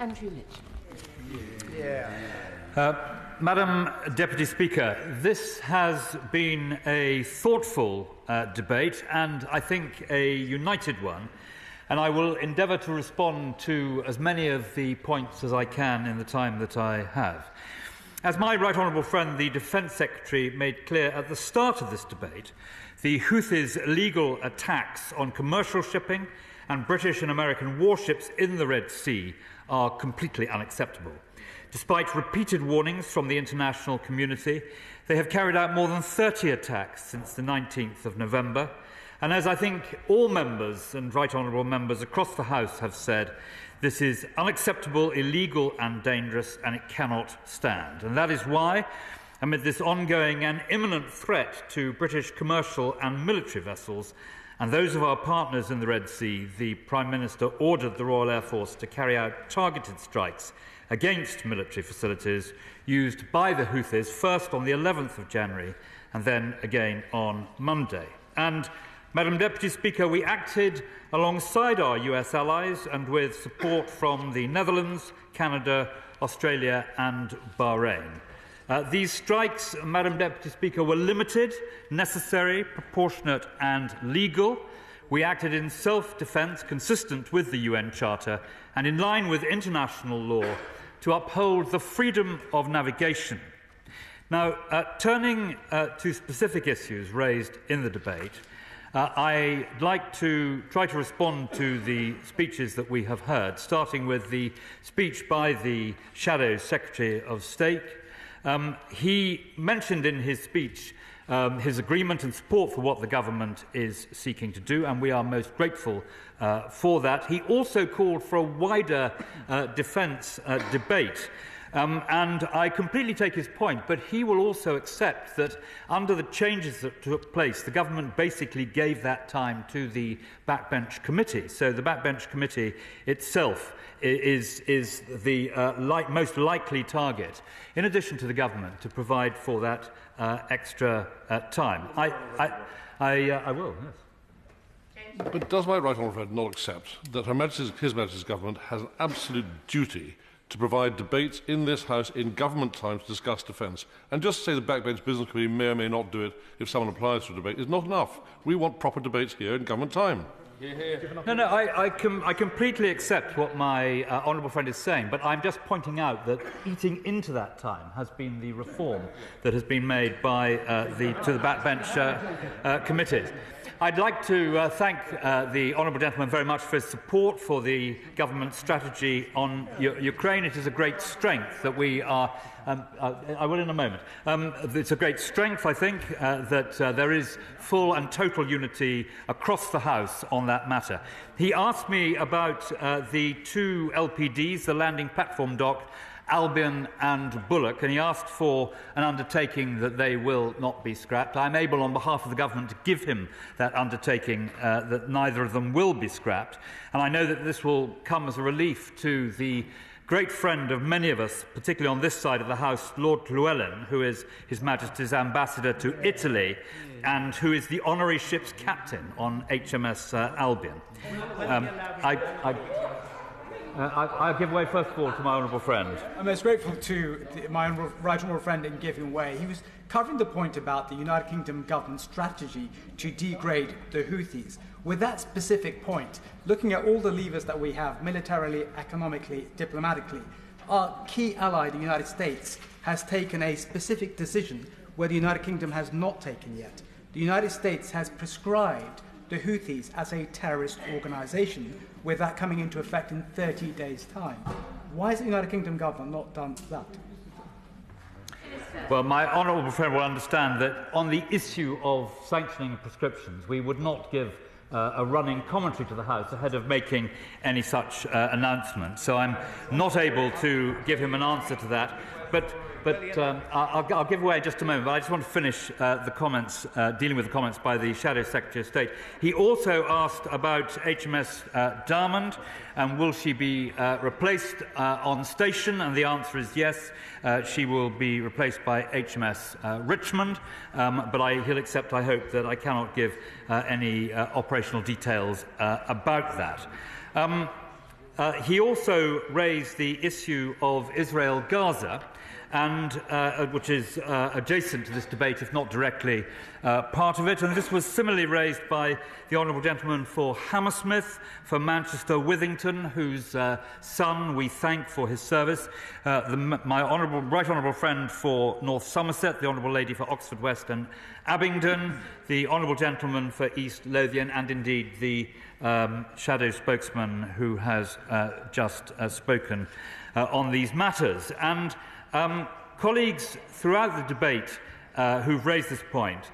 Andrew Mitchell. Madam Deputy Speaker, this has been a thoughtful debate and I think a united one, and I will endeavour to respond to as many of the points as I can in the time that I have. As my right honourable friend, the Defence Secretary, made clear at the start of this debate, the Houthis' illegal attacks on commercial shipping and British and American warships in the Red Sea are completely unacceptable. Despite repeated warnings from the international community, they have carried out more than 30 attacks since the 19th of November. And as I think all members and right honourable members across the House have said, this is unacceptable, illegal and dangerous, and it cannot stand. And that is why, amid this ongoing and imminent threat to British commercial and military vessels and those of our partners in the Red Sea, the Prime Minister ordered the Royal Air Force to carry out targeted strikes against military facilities used by the Houthis, first on the 11th of January and then again on Monday. And, Madam Deputy Speaker, we acted alongside our US allies and with support from the Netherlands, Canada, Australia and Bahrain. These strikes, Madam Deputy Speaker, were limited, necessary, proportionate and legal. We acted in self-defence consistent with the UN Charter and in line with international law to uphold the freedom of navigation. Now, turning to specific issues raised in the debate, I'd like to try to respond to the speeches that we have heard, starting with the speech by the Shadow Secretary of State. He mentioned in his speech his agreement and support for what the government is seeking to do, and we are most grateful for that. He also called for a wider defence debate. And I completely take his point, but he will also accept that under the changes that took place, the government basically gave that time to the Backbench Committee. So the Backbench Committee itself is the most likely target, in addition to the government, to provide for that extra time. I will, yes. But does my right honourable friend not accept that His Majesty's government has an absolute duty to provide debates in this House in government time to discuss defence? And just to say the Backbench Business Committee may or may not do it if someone applies for a debate is not enough. We want proper debates here in government time. No, I completely accept what my honourable friend is saying, but I'm just pointing out that eating into that time has been the reform that has been made by to the Backbench Committees. I'd like to thank the honourable gentleman very much for his support for the government's strategy on Ukraine. It is a great strength that we are... I will in a moment. It's a great strength, I think, that there is full and total unity across the House on that matter. He asked me about the two LPDs, the landing platform dock, Albion and Bullock, and he asked for an undertaking that they will not be scrapped. I'm able, on behalf of the government, to give him that undertaking that neither of them will be scrapped. And I know that this will come as a relief to the great friend of many of us, particularly on this side of the House, Lord Llewellyn, who is His Majesty's ambassador to Italy and who is the honorary ship's captain on HMS Albion. I'll give way first of all to my honourable friend. I'm most grateful to my right honourable friend in giving way. He was covering the point about the United Kingdom government's strategy to degrade the Houthis. With that specific point, looking at all the levers that we have, militarily, economically, diplomatically, our key ally, the United States, has taken a specific decision where the United Kingdom has not taken yet. The United States has prescribed the Houthis as a terrorist organisation, with that coming into effect in 30 days' time. Why has the United Kingdom government not done that? Well, my honourable friend will understand that on the issue of sanctioning prescriptions, we would not give a running commentary to the House ahead of making any such announcement. So I'm not able to give him an answer to that. But I'll give away in just a moment, but I just want to finish the comments, dealing with the comments by the Shadow Secretary of State. He also asked about HMS Diamond, and will she be replaced on station? And the answer is yes, she will be replaced by HMS Richmond, but he'll accept, I hope, that I cannot give any operational details about that. He also raised the issue of Israel-Gaza, and which is adjacent to this debate, if not directly part of it. And this was similarly raised by the honourable gentleman for Hammersmith, for Manchester Withington, whose son we thank for his service, my right honourable friend for North Somerset, the honourable lady for Oxford West and Abingdon, the honourable gentleman for East Lothian, and indeed the shadow spokesman who has just spoken on these matters. And colleagues throughout the debate who've raised this point,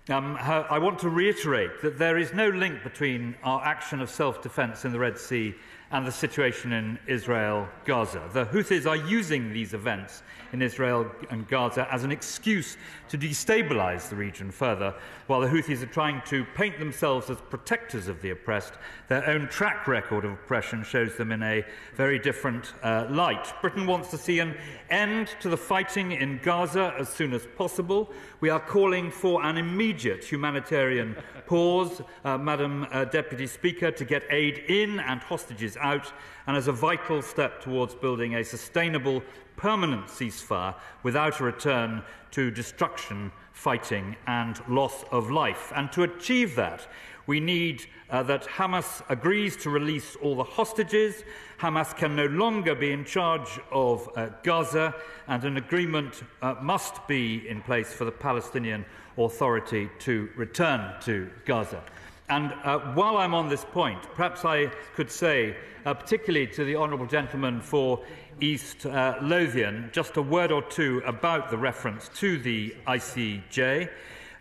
I want to reiterate that there is no link between our action of self-defence in the Red Sea and the situation in Israel-Gaza. The Houthis are using these events in Israel and Gaza as an excuse to destabilise the region further, while the Houthis are trying to paint themselves as protectors of the oppressed. Their own track record of oppression shows them in a very different light. Britain wants to see an end to the fighting in Gaza as soon as possible. We are calling for an immediate humanitarian pause, Madam Deputy Speaker, to get aid in and hostages out, and as a vital step towards building a sustainable, permanent ceasefire without a return to destruction, fighting and loss of life. And to achieve that, we need that Hamas agrees to release all the hostages. Hamas can no longer be in charge of Gaza, and an agreement must be in place for the Palestinian Authority to return to Gaza. And while I'm on this point, perhaps I could say, particularly to the honourable gentleman for East Lothian, just a word or two about the reference to the ICJ.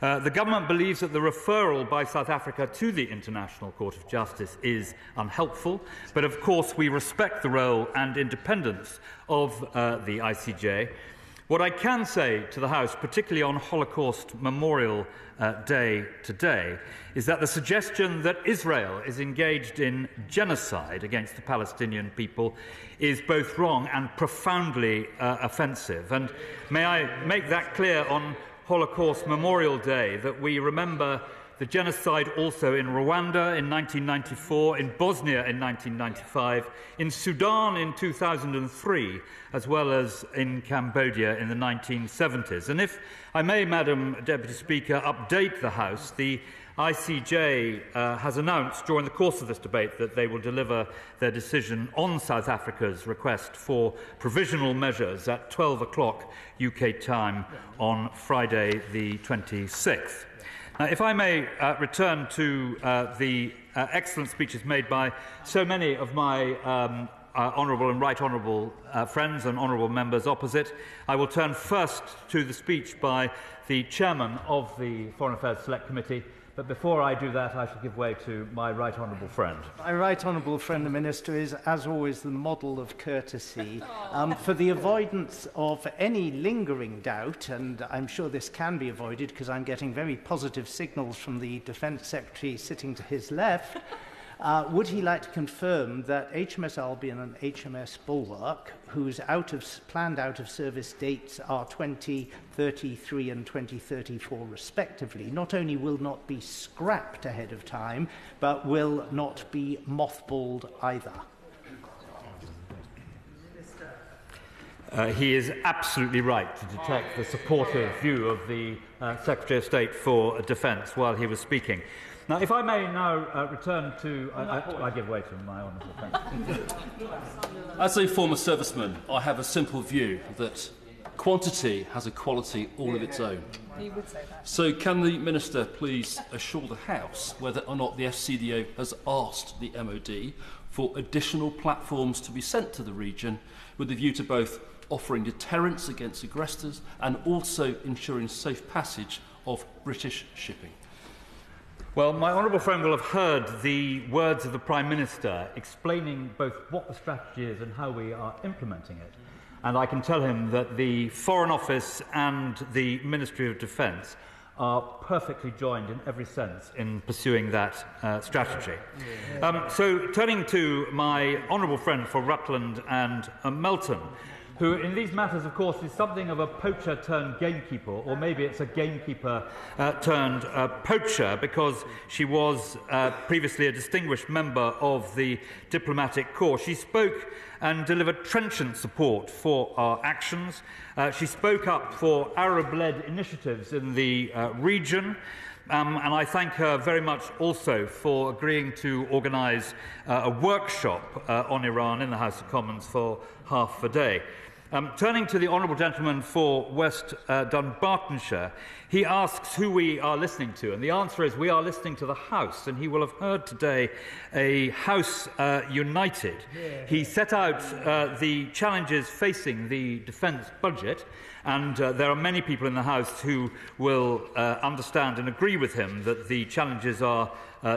The government believes that the referral by South Africa to the International Court of Justice is unhelpful, but of course we respect the role and independence of the ICJ. What I can say to the House, particularly on Holocaust Memorial Day today, is that the suggestion that Israel is engaged in genocide against the Palestinian people is both wrong and profoundly offensive. And may I make that clear on Holocaust Memorial Day, that we remember the genocide also in Rwanda in 1994, in Bosnia in 1995, in Sudan in 2003, as well as in Cambodia in the 1970s. And if I may, Madam Deputy Speaker, update the House, the ICJ has announced during the course of this debate that they will deliver their decision on South Africa's request for provisional measures at 12 o'clock UK time on Friday the 26th. Now, if I may return to the excellent speeches made by so many of my honourable and right honourable friends and honourable members opposite, I will turn first to the speech by the chairman of the Foreign Affairs Select Committee. But before I do that, I shall give way to my right honourable friend. My right honourable friend, the Minister, is, as always, the model of courtesy. For the avoidance of any lingering doubt, and I'm sure this can be avoided because I'm getting very positive signals from the Defence Secretary sitting to his left, would he like to confirm that HMS Albion and HMS Bulwark, whose planned out-of-service dates are 2033 and 2034 respectively, not only will not be scrapped ahead of time, but will not be mothballed either? He is absolutely right to detect the supportive view of the Secretary of State for Defence while he was speaking. Now, if I may now return to... I give way to my honourable friend. As a former serviceman, I have a simple view that quantity has a quality all of its own. He would say that. So can the Minister please assure the House whether or not the FCDO has asked the MOD for additional platforms to be sent to the region with a view to both offering deterrence against aggressors and also ensuring safe passage of British shipping? Well, my honourable friend will have heard the words of the Prime Minister explaining both what the strategy is and how we are implementing it. And I can tell him that the Foreign Office and the Ministry of Defence are perfectly joined in every sense in pursuing that strategy. So turning to my honourable friend for Rutland and Melton, who in these matters, of course, is something of a poacher turned gamekeeper, or maybe it's a gamekeeper turned poacher, because she was previously a distinguished member of the diplomatic corps. She spoke and delivered trenchant support for our actions. She spoke up for Arab-led initiatives in the region. And I thank her very much also for agreeing to organise a workshop on Iran in the House of Commons for half a day. Turning to the Honourable Gentleman for West Dunbartonshire, he asks who we are listening to, and the answer is we are listening to the House, and he will have heard today a House united. He set out the challenges facing the defence budget, and there are many people in the House who will understand and agree with him that the challenges are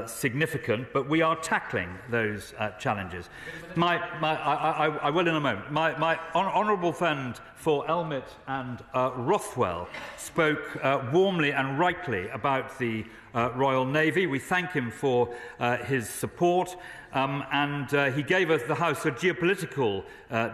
significant, but we are tackling those challenges. I will in a moment. My honourable friend for Elmet and Rothwell spoke warmly and rightly about the Royal Navy. We thank him for his support, and he gave us the House a geopolitical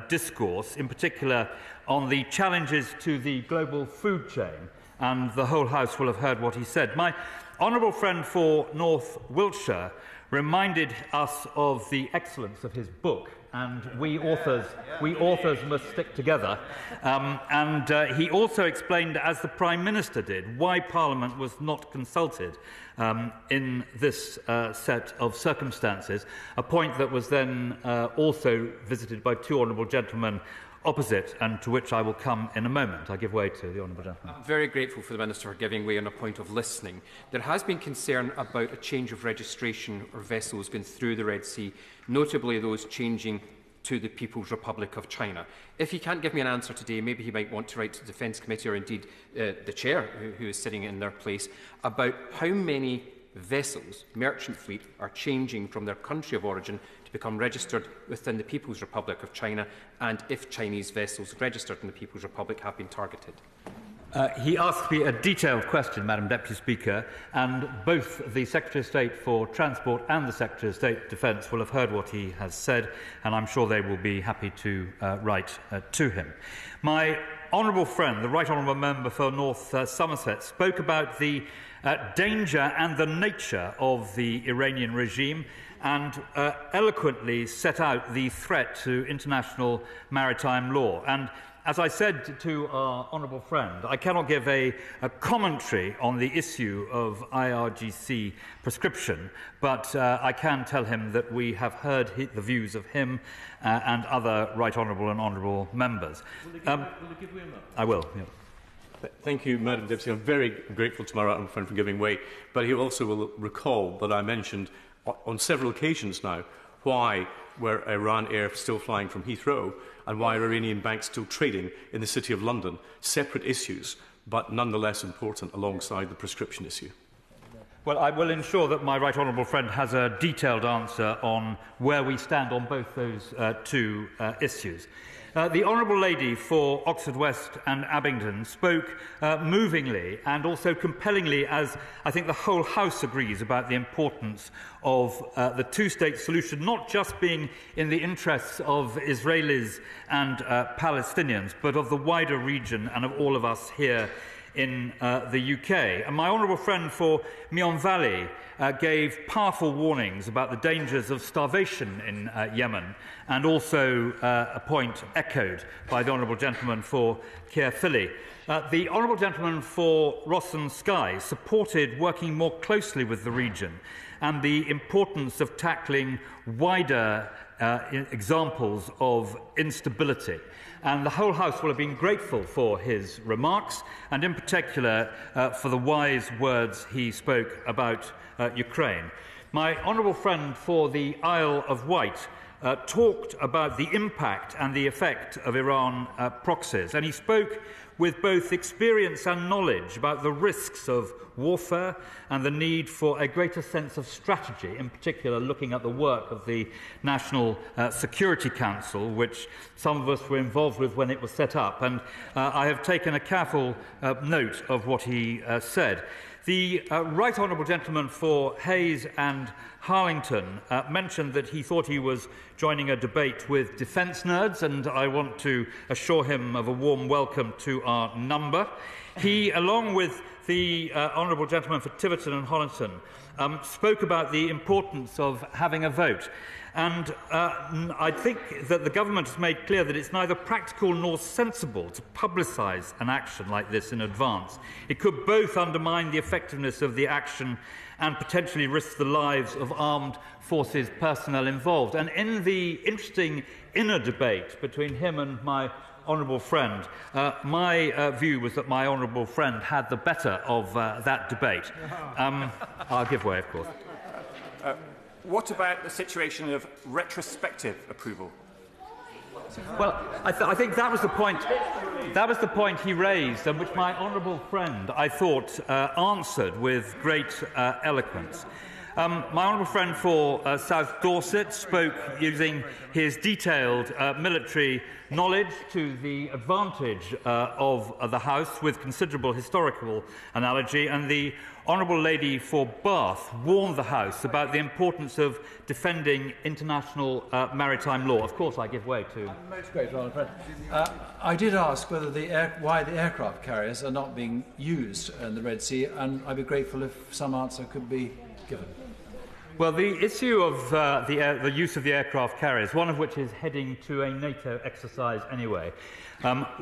discourse, in particular on the challenges to the global food chain, and the whole House will have heard what he said. My honourable friend for North Wiltshire reminded us of the excellence of his book, and we authors must stick together. And he also explained, as the Prime Minister did, why Parliament was not consulted in this set of circumstances, a point that was then also visited by two honourable gentlemen opposite, and to which I will come in a moment. I give way to the honourable gentleman. I'm very grateful for the Minister for giving way on a point of listening. There has been concern about a change of registration or vessels going through the Red Sea, notably those changing to the People's Republic of China. If he can't give me an answer today, maybe he might want to write to the Defence Committee, or indeed the Chair, who is sitting in their place, about how many vessels, merchant fleet, are changing from their country of origin to become registered within the People's Republic of China, and if Chinese vessels registered in the People's Republic have been targeted. He asked me a detailed question, Madam Deputy Speaker, and both the Secretary of State for Transport and the Secretary of State for Defence will have heard what he has said, and I'm sure they will be happy to write to him. My honourable friend, the Right Honourable Member for North Somerset, spoke about the danger and the nature of the Iranian regime, and eloquently set out the threat to international maritime law. And as I said to our honourable friend, I cannot give a commentary on the issue of IRGC prescription, but I can tell him that we have heard the views of him and other right honourable and honourable members. Will you give way a moment? I will. Yeah. Thank you, Madam Deputy. I'm very grateful to my right honourable friend for giving way, but he also will recall that I mentioned on several occasions now why were Iran Air still flying from Heathrow and why are Iranian banks still trading in the City of London. Separate issues, but nonetheless important alongside the prescription issue. Well, I will ensure that my right honourable friend has a detailed answer on where we stand on both those two issues. The Honourable Lady for Oxford West and Abingdon spoke movingly and also compellingly, as I think the whole House agrees, about the importance of the two-state solution, not just being in the interests of Israelis and Palestinians, but of the wider region and of all of us here in the UK. And my honourable friend for Meon Valley gave powerful warnings about the dangers of starvation in Yemen, and also a point echoed by the honourable gentleman for Caerphilly. The honourable gentleman for Ross and Skye supported working more closely with the region and the importance of tackling wider examples of instability. And the whole House will have been grateful for his remarks, and in particular for the wise words he spoke about Ukraine. My honourable friend for the Isle of Wight talked about the impact and the effect of Iran proxies, and he spoke with both experience and knowledge about the risks of warfare and the need for a greater sense of strategy, in particular looking at the work of the National Security Council, which some of us were involved with when it was set up, and I have taken a careful note of what he said. The Right Honourable Gentleman for Hayes and Harlington mentioned that he thought he was joining a debate with defence nerds, and I want to assure him of a warm welcome to our number. He, along with the Honourable Gentleman for Tiverton and Honiton, spoke about the importance of having a vote. And I think that the government has made clear that it's neither practical nor sensible to publicise an action like this in advance. It could both undermine the effectiveness of the action and potentially risk the lives of armed forces personnel involved. And in the interesting inner debate between him and my honourable friend, my view was that my honourable friend had the better of that debate. I'll give way, of course. What about the situation of retrospective approval? Well, I think that was the point. That was the point he raised, and which my honourable friend, I thought, answered with great eloquence. My honourable friend for South Dorset spoke using his detailed military knowledge to the advantage of the House with considerable historical analogy, and the honourable lady for Bath warned the House about the importance of defending international maritime law. Of course, I give way to... Most great, Honourable Friend. I did ask whether why the aircraft carriers are not being used in the Red Sea, and I'd be grateful if some answer could be given. Well, the issue of the use of the aircraft carriers, one of which is heading to a NATO exercise anyway,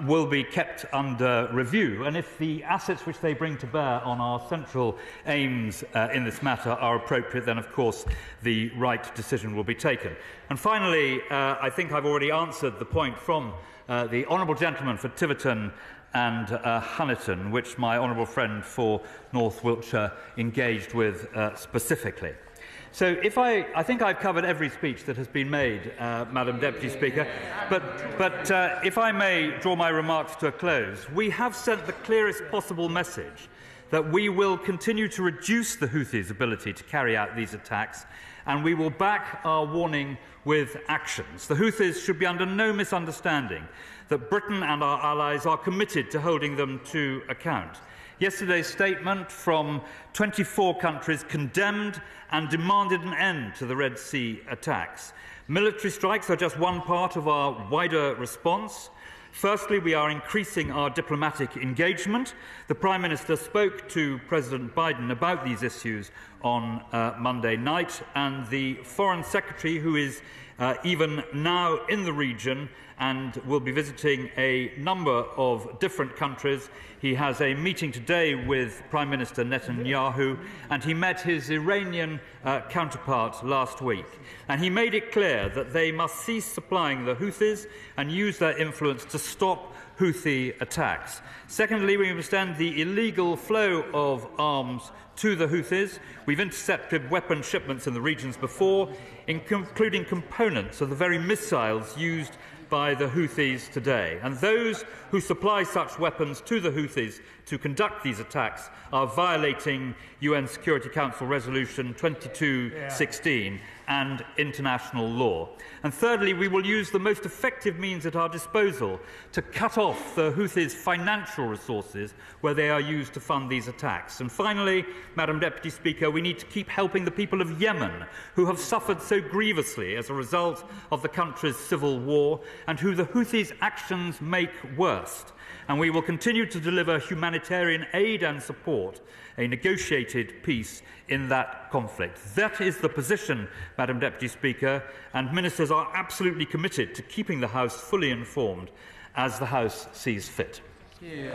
will be kept under review. And if the assets which they bring to bear on our central aims in this matter are appropriate, then of course the right decision will be taken. And finally, I think I've already answered the point from the Honourable Gentleman for Tiverton and Honiton, which my honourable friend for North Wiltshire engaged with specifically. So I think I've covered every speech that has been made, Madam Deputy Speaker, but if I may draw my remarks to a close, we have sent the clearest possible message that we will continue to reduce the Houthis' ability to carry out these attacks, and we will back our warning with actions. The Houthis should be under no misunderstanding that Britain and our allies are committed to holding them to account. Yesterday's statement from 24 countries condemned and demanded an end to the Red Sea attacks. Military strikes are just one part of our wider response. Firstly, we are increasing our diplomatic engagement. The Prime Minister spoke to President Biden about these issues on Monday night, and the Foreign Secretary, who is even now in the region and will be visiting a number of different countries. He has a meeting today with Prime Minister Netanyahu, and he met his Iranian counterpart last week. And he made it clear that they must cease supplying the Houthis and use their influence to stop Houthi attacks. Secondly, we must end the illegal flow of arms to the Houthis. We've intercepted weapon shipments in the regions before, including components of the very missiles used by the Houthis today. And those who supply such weapons to the Houthis to conduct these attacks are violating UN Security Council Resolution 2216 and international law. And thirdly, we will use the most effective means at our disposal to cut off the Houthis' financial resources where they are used to fund these attacks. And finally, Madam Deputy Speaker, we need to keep helping the people of Yemen, who have suffered so grievously as a result of the country's civil war, and who the Houthis' actions make worse. And we will continue to deliver humanitarian aid and support a negotiated peace in that conflict. That is the position, Madam Deputy Speaker, and ministers are absolutely committed to keeping the House fully informed as the House sees fit. Yeah.